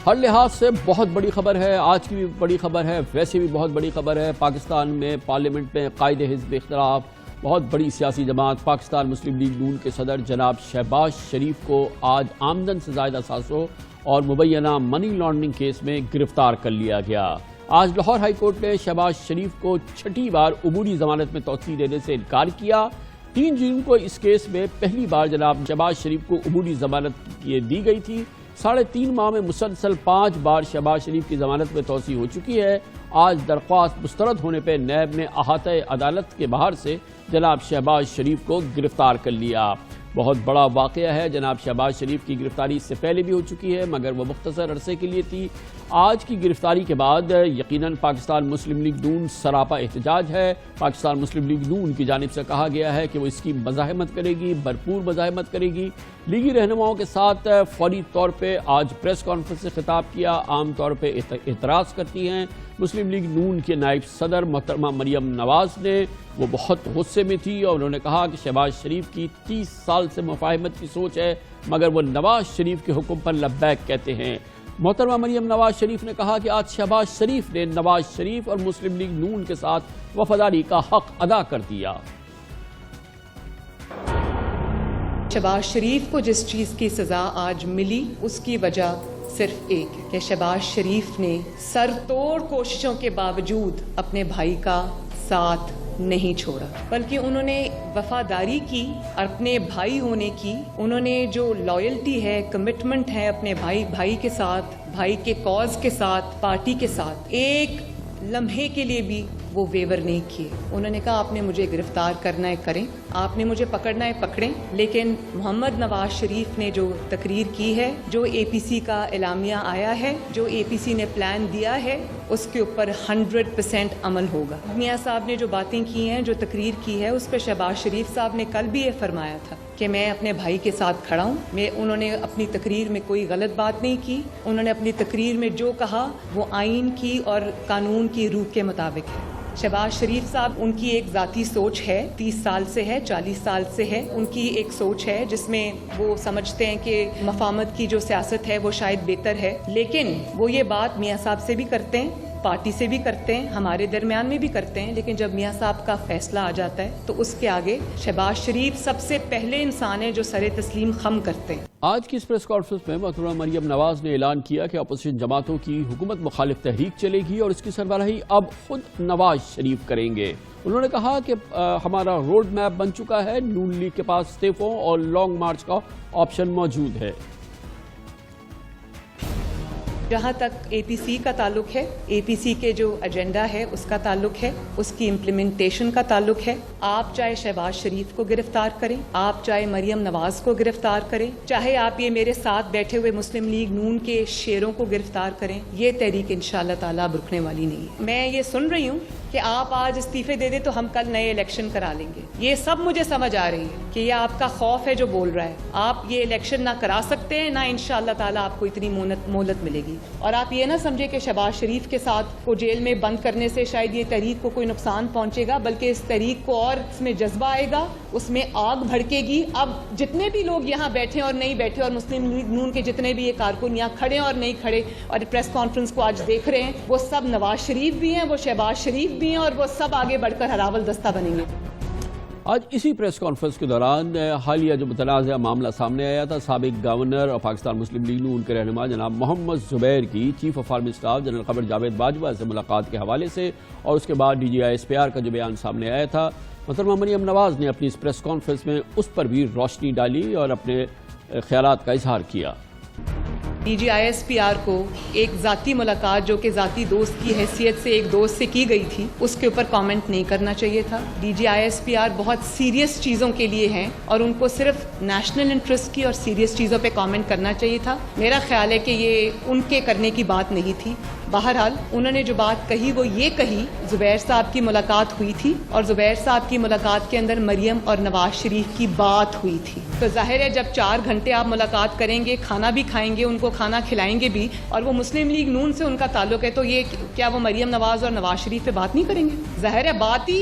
ہر لحاظ سے بہت بڑی خبر ہے، آج کی بھی بڑی خبر ہے، ویسے بھی بہت بڑی خبر ہے۔ پاکستان میں پارلیمنٹ میں قائد حزب اختلاف، بہت بڑی سیاسی جماعت پاکستان مسلم لیگ نون کے صدر جناب شہباز شریف کو آج آمدن سے زائد اثاثوں اور مبینہ منی لانڈرنگ کیس میں گرفتار کر لیا گیا۔ آج لاہور ہائی کورٹ نے شہباز شریف کو چھٹی بار عبوری ضمانت میں توسیع دینے سے انکار کیا۔ 3 جون کو اس کیس میں پہلی بار جناب شہباز شریف کو عبوری ضمانت دی گئی تھی۔ 3.5 ماہ میں مسلسل 5 بار شہباز شریف کی ضمانت میں توسیع ہو چکی ہے۔ آج درخواست مسترد ہونے پہ نیب نے احاطہ عدالت کے باہر سے جناب شہباز شریف کو گرفتار کر لیا۔ بہت بڑا واقعہ ہے۔ جناب شہباز شریف کی گرفتاری اس سے پہلے بھی ہو چکی ہے، مگر وہ مختصر عرصے کے لیے تھی۔ آج کی گرفتاری کے بعد یقیناً پاکستان مسلم لیگ نون سراپا احتجاج ہے۔ پاکستان مسلم لیگ نون کی جانب سے کہا گیا ہے کہ وہ اس کی مزاحمت کرے گی، بھرپور مزاحمت کرے گی۔ لیگی رہنماؤں کے ساتھ فوری طور پہ آج پریس کانفرنس سے خطاب کیا، عام طور پہ اعتراض کرتی ہیں۔ مسلم لیگ نون کے نائب صدر محترمہ مریم نواز نے وہ بہت غصے میں تھی اور انہوں نے کہا کہ شہباز شریف کی 30 سال سے مفاہمت کی سوچ ہے، مگر وہ نواز شریف کے حکم پر لبیک کہتے ہیں۔ محترمہ مریم نواز شریف نے کہا کہ آج شہباز شریف نے نواز شریف اور مسلم لیگ نون کے ساتھ وفاداری کا حق ادا کر دیا۔ شہباز شریف کو جس چیز کی سزا آج ملی اس کی وجہ صرف ایک ہے کہ شہباز شریف نے سر توڑ کوششوں کے باوجود اپنے بھائی کا ساتھ نہیں چھوڑا، بلکہ انہوں نے وفاداری کی، اپنے بھائی ہونے کی، انہوں نے جو لائلٹی ہے، کمٹمنٹ ہے اپنے بھائی کے ساتھ، بھائی کے کاز کے ساتھ، پارٹی کے ساتھ، ایک لمحے کے لیے بھی وہ ویور نہیں کیے۔ انہوں نے کہا آپ نے مجھے گرفتار کرنا ہے کریں، آپ نے مجھے پکڑنا ہے پکڑیں، لیکن محمد نواز شریف نے جو تقریر کی ہے، جو اے پی سی کا اعلامیہ آیا ہے، جو اے پی سی نے پلان دیا ہے، اس کے اوپر 100% عمل ہوگا۔ میاں صاحب نے جو باتیں کی ہیں، جو تقریر کی ہے، اس پہ شہباز شریف صاحب نے کل بھی یہ فرمایا تھا کہ میں اپنے بھائی کے ساتھ کھڑا ہوں۔ انہوں نے اپنی تقریر میں کوئی غلط بات نہیں کی، انہوں نے اپنی تقریر میں جو کہا وہ آئین کی اور قانون کی روح کے مطابق ہے۔ شہباز شریف صاحب، ان کی ایک ذاتی سوچ ہے، 30 سال سے ہے، 40 سال سے ہے، ان کی ایک سوچ ہے جس میں وہ سمجھتے ہیں کہ مفاہمت کی جو سیاست ہے وہ شاید بہتر ہے، لیکن وہ یہ بات میاں صاحب سے بھی کرتے ہیں، پارٹی سے بھی کرتے ہیں، ہمارے درمیان میں بھی کرتے ہیں، لیکن جب میاں صاحب کا فیصلہ آ جاتا ہے تو اس کے آگے شہباز شریف سب سے پہلے انسان ہیں جو سر تسلیم خم کرتے ہیں۔ آج کی اس پریس کانفرنس میں محترمہ مریم نواز نے اعلان کیا کہ اپوزیشن جماعتوں کی حکومت مخالف تحریک چلے گی اور اس کی سربراہی اب خود نواز شریف کریں گے۔ انہوں نے کہا کہ ہمارا روڈ میپ بن چکا ہے، نون لیگ کے پاس استعفوں اور لانگ مارچ کا آپشن موجود ہے۔ جہاں تک اے پی سی کا تعلق ہے، اے پی سی کے جو ایجنڈا ہے اس کا تعلق ہے، اس کی امپلیمنٹیشن کا تعلق ہے، آپ چاہے شہباز شریف کو گرفتار کریں، آپ چاہے مریم نواز کو گرفتار کریں، چاہے آپ یہ میرے ساتھ بیٹھے ہوئے مسلم لیگ نون کے شیروں کو گرفتار کریں، یہ تحریک انشاءاللہ تعالی اب رکنے والی نہیں ہے۔ میں یہ سن رہی ہوں کہ آپ آج استعفے دے دیں تو ہم کل نئے الیکشن کرا لیں گے، یہ سب مجھے سمجھ آ رہی ہے کہ یہ آپ کا خوف ہے جو بول رہا ہے۔ آپ یہ الیکشن نہ کرا سکتے ہیں، نہ انشاءاللہ تعالی آپ کو اتنی مہلت ملے گی۔ اور آپ یہ نہ سمجھے کہ شہباز شریف کے ساتھ کو جیل میں بند کرنے سے شاید یہ تحریک کو کوئی نقصان پہنچے گا، بلکہ اس تحریک کو اور اس میں جذبہ آئے گا، اس میں آگ بھڑکے گی۔ اب جتنے بھی لوگ یہاں بیٹھے اور نہیں بیٹھے، اور مسلم لیگ نون کے جتنے بھی یہ کارکن یہاں کھڑے اور نہیں کھڑے اور پریس کانفرنس کو آج دیکھ رہے ہیں، وہ سب نواز شریف بھی ہیں، وہ شہباز شریف بھی ہیں، اور وہ سب آگے بڑھ کر ہراول دستہ بنیں گے۔ آج اسی پریس کانفرنس کے دوران حالیہ جو متنازع معاملہ سامنے آیا تھا، سابق گورنر اور پاکستان مسلم لیگ نون کے رہنما جناب محمد زبیر کی chief of army staff general Qamar Javed Bajwa سے ملاقات کے حوالے سے، اور اس کے بعد D G I S P R کا جو بیان سامنے آیا تھا، محترمہ مریم نواز نے اپنی اس پریس کانفرنس میں اس پر بھی روشنی ڈالی اور اپنے خیالات کا اظہار کیا۔ D G I S P R کو ایک ذاتی ملاقات جو کہ ذاتی دوست کی حیثیت سے ایک دوست سے کی گئی تھی، اس کے اوپر کامنٹ نہیں کرنا چاہیے تھا۔ D G I S P R بہت سیریس چیزوں کے لیے ہیں اور ان کو صرف نیشنل انٹرسٹ کی اور سیریس چیزوں پہ کامنٹ کرنا چاہیے تھا۔ میرا خیال ہے کہ یہ ان کے کرنے کی بات نہیں تھی۔ بہرحال انہوں نے جو بات کہی وہ یہ کہی، زبیر صاحب کی ملاقات ہوئی تھی اور زبیر صاحب کی ملاقات کے اندر مریم اور نواز شریف کی بات ہوئی تھی، تو ظاہر ہے جب 4 گھنٹے آپ ملاقات کریں گے، کھانا بھی کھائیں گے، ان کو کھانا کھلائیں گے بھی، اور وہ مسلم لیگ نون سے ان کا تعلق ہے، تو یہ کیا وہ مریم نواز اور نواز شریف پہ بات نہیں کریں گے؟ ظاہر ہے بات ہی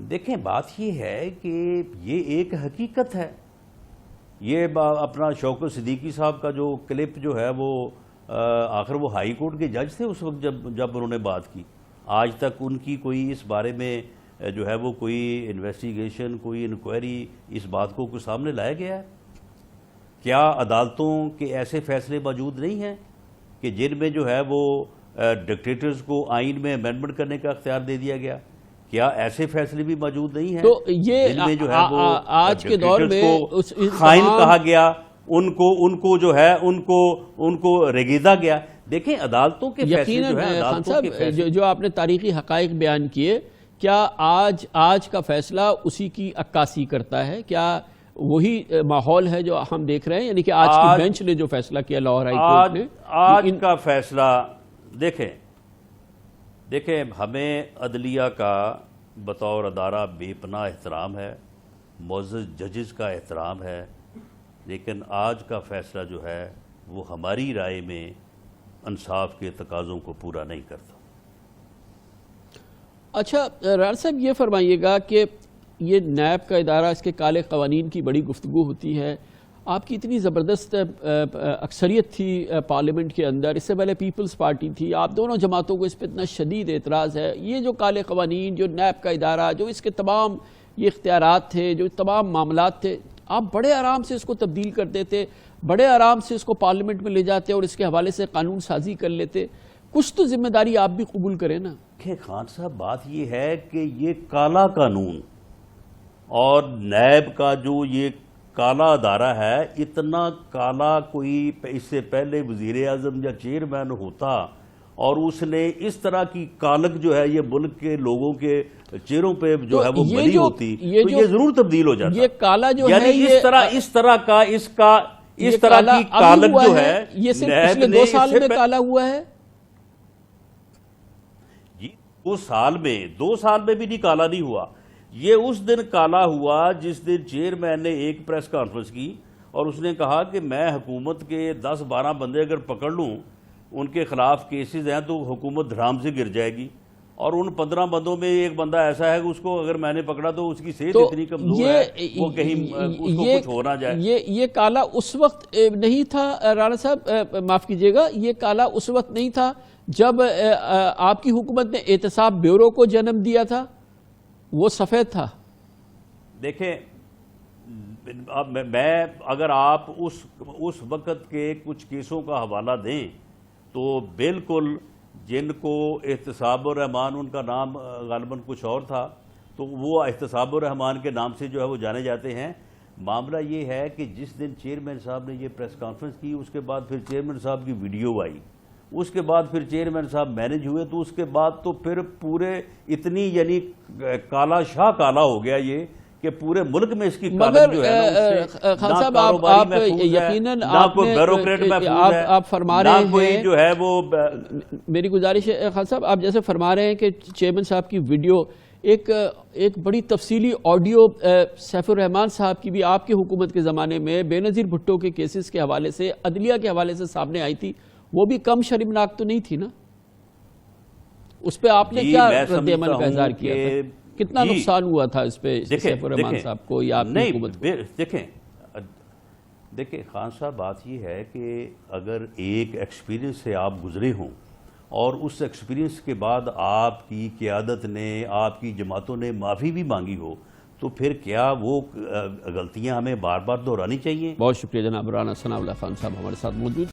دیکھیں بات یہ ہے کہ یہ ایک حقیقت ہے. یہ اپنا شوکت صدیقی صاحب کا جو کلپ جو ہے وہ آخر وہ ہائی کورٹ کے جج تھے اس وقت جب انہوں نے بات کی. آج تک ان کی کوئی اس بارے میں جو ہے وہ کوئی انویسٹیگیشن کوئی انکوائری اس بات کو کوئی سامنے لایا گیا ہے؟ کیا عدالتوں کے ایسے فیصلے موجود نہیں ہیں کہ جن میں جو ہے وہ ڈکٹیٹرز کو آئین میں امینڈمنٹ کرنے کا اختیار دے دیا گیا؟ کیا ایسے فیصلے بھی موجود نہیں ہیں تو یہ جن میں جو ہے وہ آج کے دور میں خائن کہا گیا، ان کو جو ہے ان کو رگیدہ گیا؟ دیکھیں عدالتوں کے فیصلے جو ہیں خان صاحب جو آپ نے تاریخی حقائق بیان کیے، کیا آج کا فیصلہ اسی کی عکاسی کرتا ہے؟ کیا وہی ماحول ہے جو ہم دیکھ رہے ہیں، یعنی کہ آج کی بینچ نے جو فیصلہ کیا لاہور ہائی کورٹ نے؟ آج کا فیصلہ دیکھیں ہمیں عدلیہ کا بطور ادارہ بے پناہ احترام ہے، معزز ججز کا احترام ہے، لیکن آج کا فیصلہ جو ہے وہ ہماری رائے میں انصاف کے تقاضوں کو پورا نہیں کرتا. اچھا رانا صاحب یہ فرمائیے گا کہ یہ نیب کا ادارہ، اس کے کالے قوانین کی بڑی گفتگو ہوتی ہے، آپ کی اتنی زبردست اکثریت تھی پارلیمنٹ کے اندر، اس سے پہلے پیپلز پارٹی تھی، آپ دونوں جماعتوں کو اس پہ اتنا شدید اعتراض ہے. یہ جو کالے قوانین، جو نیب کا ادارہ، جو اس کے تمام یہ اختیارات تھے، جو تمام معاملات تھے، آپ بڑے آرام سے اس کو تبدیل کر دیتے، بڑے آرام سے اس کو پارلیمنٹ میں لے جاتے اور اس کے حوالے سے قانون سازی کر لیتے. کچھ تو ذمہ داری آپ بھی قبول کریں نا. کہ خان صاحب بات یہ ہے کہ یہ کالا قانون اور نیب کا جو یہ کالا ادارہ ہے، اتنا کالا کوئی اس سے پہلے وزیر اعظم یا چیئرمین ہوتا اور اس نے اس طرح کی کالک جو ہے یہ ملک کے لوگوں کے چہروں پہ جو ہے وہ بنی ہوتی تو یہ ضرور تبدیل ہو جاتا. یہ کالا جو ہے یعنی اس طرح کی کالک جو ہے یہ صرف پچھلے 2 سال میں کالا ہوا ہے. 2 سال میں بھی نہیں کالا نہیں ہوا. یہ اس دن کالا ہوا جس دن چیئرمین نے ایک پریس کانفرنس کی اور اس نے کہا کہ میں حکومت کے 10-12 بندے اگر پکڑ لوں، ان کے خلاف کیسز ہیں تو حکومت دھڑام سے گر جائے گی، اور ان 15 بندوں میں ایک بندہ ایسا ہے کہ اس کو اگر میں نے پکڑا تو اس کی صحت اتنی کمزور ہے وہ کہیں اس کو کچھ ہو نہ جائے. یہ کالا اس وقت نہیں تھا رانا صاحب، معاف کیجئے گا، یہ کالا اس وقت نہیں تھا جب آپ کی حکومت نے احتساب بیورو کو جنم دیا تھا، وہ سفید تھا. دیکھیں میں اگر آپ اس وقت کے کچھ کیسوں کا حوالہ دیں تو بالکل جن کو احتساب الرحمان، ان کا نام غالباً کچھ اور تھا، تو وہ احتساب الرحمان کے نام سے جو ہے وہ جانے جاتے ہیں. معاملہ یہ ہے کہ جس دن چیئرمین صاحب نے یہ پریس کانفرنس کی، اس کے بعد پھر چیئرمین صاحب کی ویڈیو آئی، اس کے بعد پھر چیئرمین صاحب مینج ہوئے، تو اس کے بعد تو پھر پورے اتنی یعنی کالا شاہ کالا ہو گیا یہ کہ پورے ملک میں اس کی کالک جو ہے خان صاحب آپ یقیناً آپ فرما رہے ہیں جو ہے وہ، میری گزارش ہے خان صاحب، آپ جیسے فرما رہے ہیں کہ چیئرمین صاحب کی ویڈیو ایک بڑی تفصیلی آڈیو سیف الرحمان صاحب کی بھی آپ کی حکومت کے زمانے میں بے نظیر بھٹو کے کیسز کے حوالے سے، عدلیہ کے حوالے سے سامنے آئی تھی، وہ بھی کم شرمناک تو نہیں تھی نا؟ اس پہ آپ نے کیا رد عمل کا اظہار کیا تھا؟ کتنا نقصان ہوا تھا اس پہ سیف الرحمان صاحب کو یا آپ کی حکومت کو؟ دیکھیں خان صاحب بات یہ ہے کہ اگر ایک ایکسپیرینس سے آپ گزرے ہوں اور اس ایکسپیرینس کے بعد آپ کی قیادت نے، آپ کی جماعتوں نے معافی بھی مانگی ہو، تو پھر کیا وہ غلطیاں ہمیں بار بار دہرانی چاہیے؟ بہت شکریہ جناب رانا ثناء اللہ خان صاحب ہمارے ساتھ موجود.